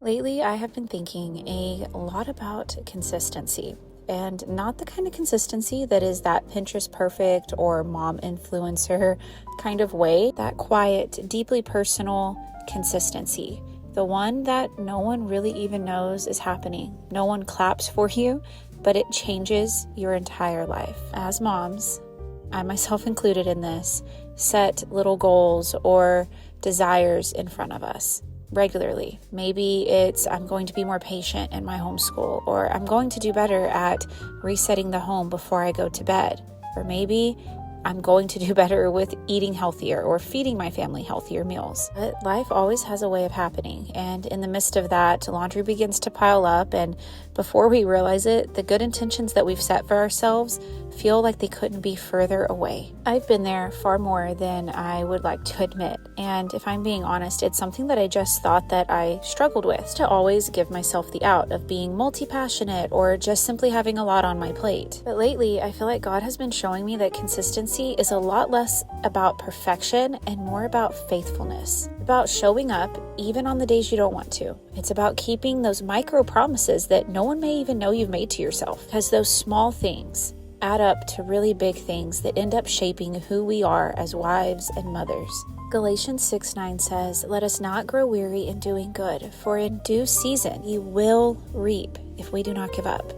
Lately, I have been thinking a lot about consistency, and not the kind of consistency that is that Pinterest perfect or mom influencer kind of way, that quiet, deeply personal consistency, the one that no one really even knows is happening. No one claps for you, but it changes your entire life. As moms, I myself included in this, set little goals or desires in front of us regularly. Maybe it's I'm going to be more patient in my homeschool, or I'm going to do better at resetting the home before I go to bed, or maybe I'm going to do better with eating healthier or feeding my family healthier meals. But life always has a way of happening, and in the midst of that, laundry begins to pile up, and before we realize it, the good intentions that we've set for ourselves feel like they couldn't be further away. I've been there far more than I would like to admit, and if I'm being honest, it's something that I just thought that I struggled with, to always give myself the out of being multi-passionate or just simply having a lot on my plate. But lately, I feel like God has been showing me that consistency is a lot less about perfection and more about faithfulness, about showing up even on the days you don't want to. It's about keeping those micro promises that no one may even know you've made to yourself, because those small things add up to really big things that end up shaping who we are as wives and mothers. Galatians 6:9 says, "Let us not grow weary in doing good, for in due season we will reap if we do not give up."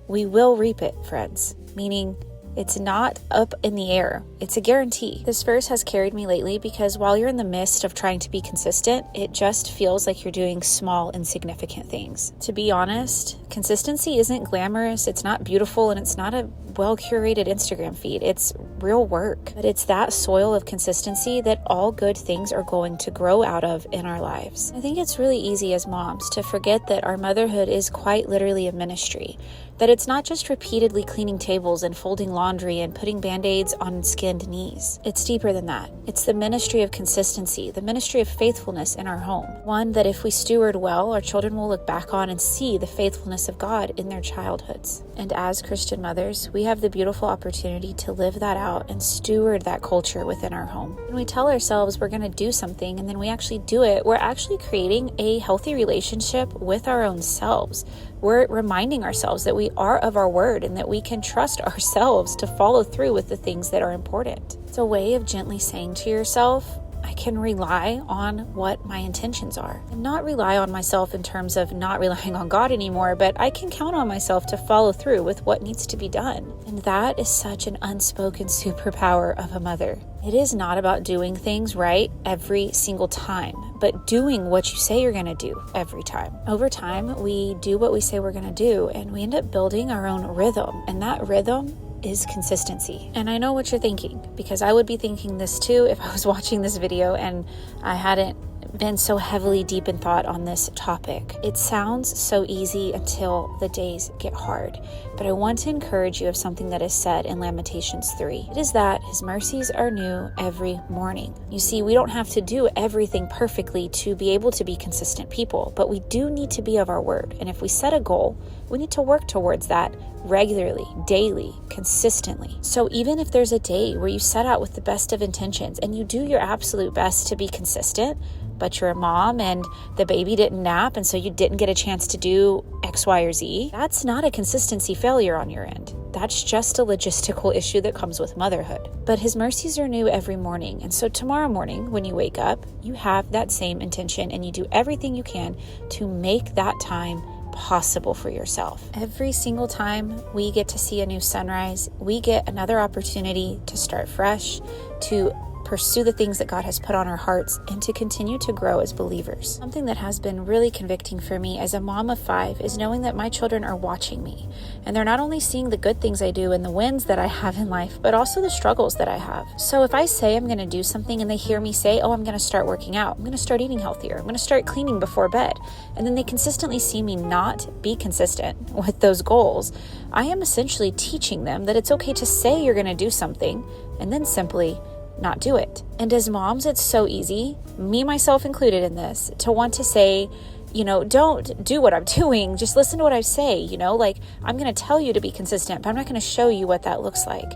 We will reap it, friends, meaning it's not up in the air. It's a guarantee. This verse has carried me lately because while you're in the midst of trying to be consistent, it just feels like you're doing small, insignificant things. To be honest, consistency isn't glamorous, it's not beautiful, and it's not a well-curated Instagram feed. It's real work. But it's that soil of consistency that all good things are going to grow out of in our lives. I think it's really easy as moms to forget that our motherhood is quite literally a ministry. That it's not just repeatedly cleaning tables and folding laundry and putting band-aids on skinned knees. It's deeper than that. It's the ministry of consistency, the ministry of faithfulness in our home. One that if we steward well, our children will look back on and see the faithfulness of God in their childhoods. And as Christian mothers, we have the beautiful opportunity to live that out and steward that culture within our home. When we tell ourselves we're going to do something and then we actually do it, we're actually creating a healthy relationship with our own selves. We're reminding ourselves that we are of our word and that we can trust ourselves to follow through with the things that are important. It's a way of gently saying to yourself, I can rely on what my intentions are, and not rely on myself in terms of not relying on God anymore, but I can count on myself to follow through with what needs to be done. And that is such an unspoken superpower of a mother. It is not about doing things right every single time, but doing what you say you're going to do every time. Over time, we do what we say we're going to do, and we end up building our own rhythm, and that rhythm is consistency. And I know what you're thinking, because I would be thinking this too if I was watching this video and I hadn't been so heavily deep in thought on this topic. It sounds so easy until the days get hard, but I want to encourage you of something that is said in Lamentations 3. It is that His mercies are new every morning. You see, we don't have to do everything perfectly to be able to be consistent people, but we do need to be of our word. And if we set a goal, we need to work towards that regularly, daily, consistently. So even if there's a day where you set out with the best of intentions and you do your absolute best to be consistent, but you're a mom and the baby didn't nap and so you didn't get a chance to do X, Y, or Z, that's not a consistency failure on your end. That's just a logistical issue that comes with motherhood. But His mercies are new every morning. And so tomorrow morning, when you wake up, you have that same intention and you do everything you can to make that time possible for yourself. Every single time we get to see a new sunrise, we get another opportunity to start fresh, to pursue the things that God has put on our hearts, and to continue to grow as believers. Something that has been really convicting for me as a mom of 5 is knowing that my children are watching me, and they're not only seeing the good things I do and the wins that I have in life, but also the struggles that I have. So if I say I'm going to do something and they hear me say, oh, I'm going to start working out, I'm going to start eating healthier, I'm going to start cleaning before bed, and then they consistently see me not be consistent with those goals, I am essentially teaching them that it's okay to say you're going to do something and then simply not do it. And as moms, it's so easy, me, myself included in this, to want to say, don't do what I'm doing, just listen to what I say, like I'm going to tell you to be consistent, but I'm not going to show you what that looks like.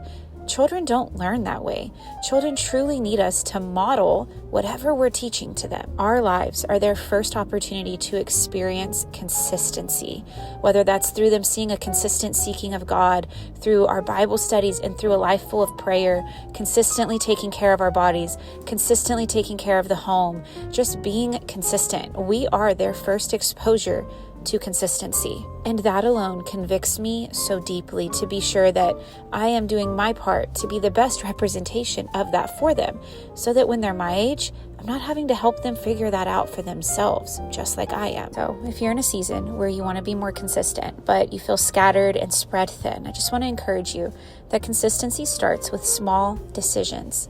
Children don't learn that way. Children truly need us to model whatever we're teaching to them. Our lives are their first opportunity to experience consistency, whether that's through them seeing a consistent seeking of God, through our Bible studies, and through a life full of prayer, consistently taking care of our bodies, consistently taking care of the home, just being consistent. We are their first exposure to consistency. And that alone convicts me so deeply to be sure that I am doing my part to be the best representation of that for them, so that when they're my age, I'm not having to help them figure that out for themselves, just like I am. So if you're in a season where you want to be more consistent, but you feel scattered and spread thin, I just want to encourage you that consistency starts with small decisions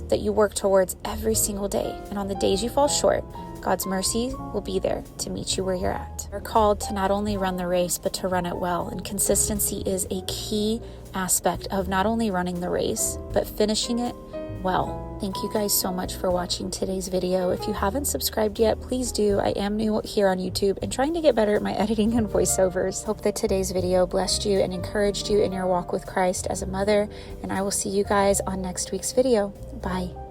that you work towards every single day. And on the days you fall short, God's mercy will be there to meet you where you're at. We're called to not only run the race, but to run it well. And consistency is a key aspect of not only running the race, but finishing it well. Thank you guys so much for watching today's video. If you haven't subscribed yet, please do. I am new here on YouTube and trying to get better at my editing and voiceovers. Hope that today's video blessed you and encouraged you in your walk with Christ as a mother. And I will see you guys on next week's video. Bye.